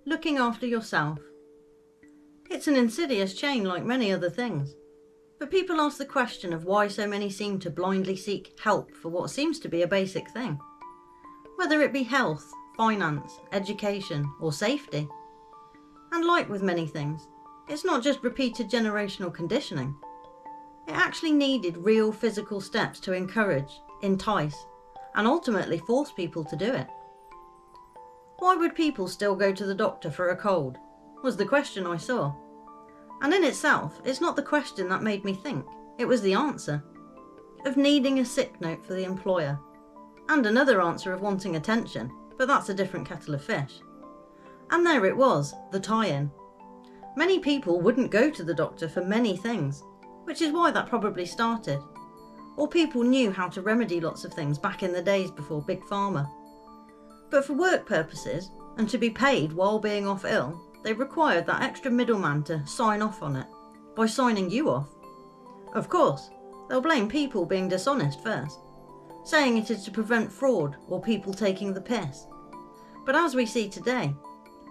Looking after yourself. It's an insidious chain like many other things. But people ask the question of why so many seem to blindly seek help for what seems to be a basic thing. Whether it be health, finance, education, or safety. And like with many things, it's not just repeated generational conditioning. It actually needed real physical steps to encourage, entice, and ultimately force people to do it. Why would people still go to the doctor for a cold? Was the question I saw. And in itself, it's not the question that made me think, it was the answer. Of needing a sick note for the employer. And another answer of wanting attention, but that's a different kettle of fish. And there it was, the tie-in. Many people wouldn't go to the doctor for many things, which is why that probably started. Or people knew how to remedy lots of things back in the days before Big Pharma. But for work purposes, and to be paid while being off ill, they required that extra middleman to sign off on it, by signing you off. Of course, they'll blame people being dishonest first, saying it is to prevent fraud or people taking the piss. But as we see today,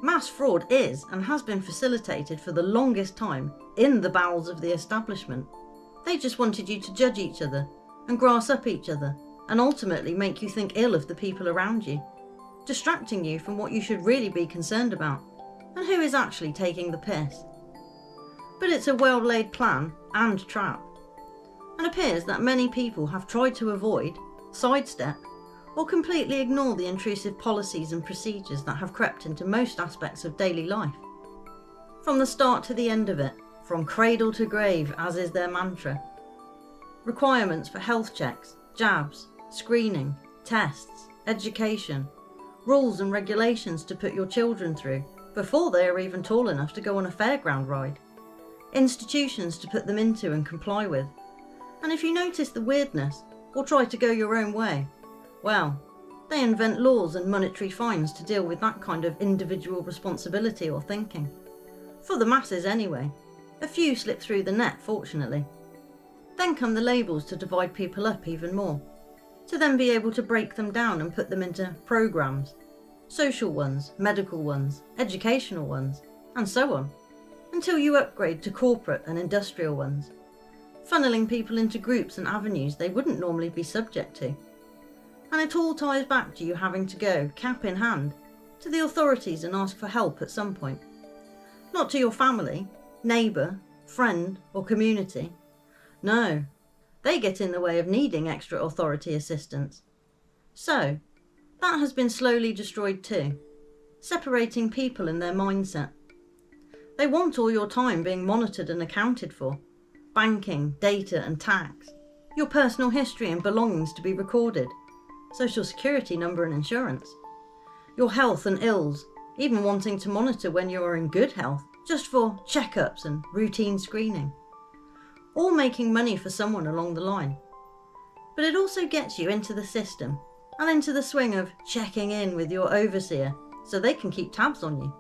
mass fraud is and has been facilitated for the longest time in the bowels of the establishment. They just wanted you to judge each other and grass up each other and ultimately make you think ill of the people around you, distracting you from what you should really be concerned about and who is actually taking the piss. But it's a well-laid plan and trap, and appears that many people have tried to avoid, sidestep, or completely ignore the intrusive policies and procedures that have crept into most aspects of daily life. From the start to the end of it, from cradle to grave as is their mantra. Requirements for health checks, jabs, screening, tests, education, rules and regulations to put your children through before they are even tall enough to go on a fairground ride, institutions to put them into and comply with. And if you notice the weirdness, or try to go your own way, well, they invent laws and monetary fines to deal with that kind of individual responsibility or thinking. For the masses anyway. A few slip through the net, fortunately. Then come the labels to divide people up even more, to then be able to break them down and put them into programs. Social ones, medical ones, educational ones, and so on, until you upgrade to corporate and industrial ones, funneling people into groups and avenues they wouldn't normally be subject to. And it all ties back to you having to go, cap in hand, to the authorities and ask for help at some point. Not to your family, neighbour, friend, or community. No, they get in the way of needing extra authority assistance. So, that has been slowly destroyed too, separating people in their mindset. They want all your time being monitored and accounted for, banking, data and tax, your personal history and belongings to be recorded, social security number and insurance, your health and ills, even wanting to monitor when you are in good health, just for checkups and routine screening. All making money for someone along the line. But it also gets you into the system and into the swing of checking in with your overseer so they can keep tabs on you.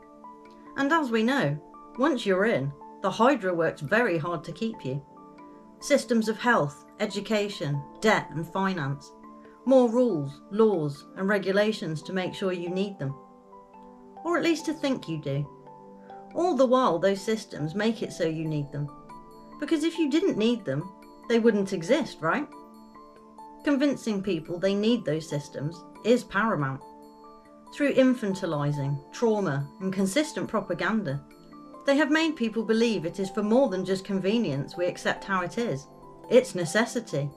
And as we know, once you're in, the Hydra works very hard to keep you. Systems of health, education, debt and finance. More rules, laws and regulations to make sure you need them. Or at least to think you do. All the while those systems make it so you need them. Because if you didn't need them, they wouldn't exist, right? Convincing people they need those systems is paramount. Through infantilizing, trauma and consistent propaganda, they have made people believe it is for more than just convenience we accept how it is. It's necessity.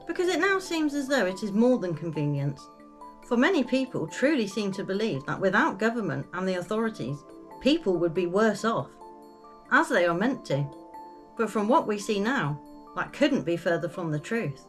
Because it now seems as though it is more than convenience. For many people truly seem to believe that without government and the authorities, people would be worse off. As they are meant to. But from what we see now, that couldn't be further from the truth.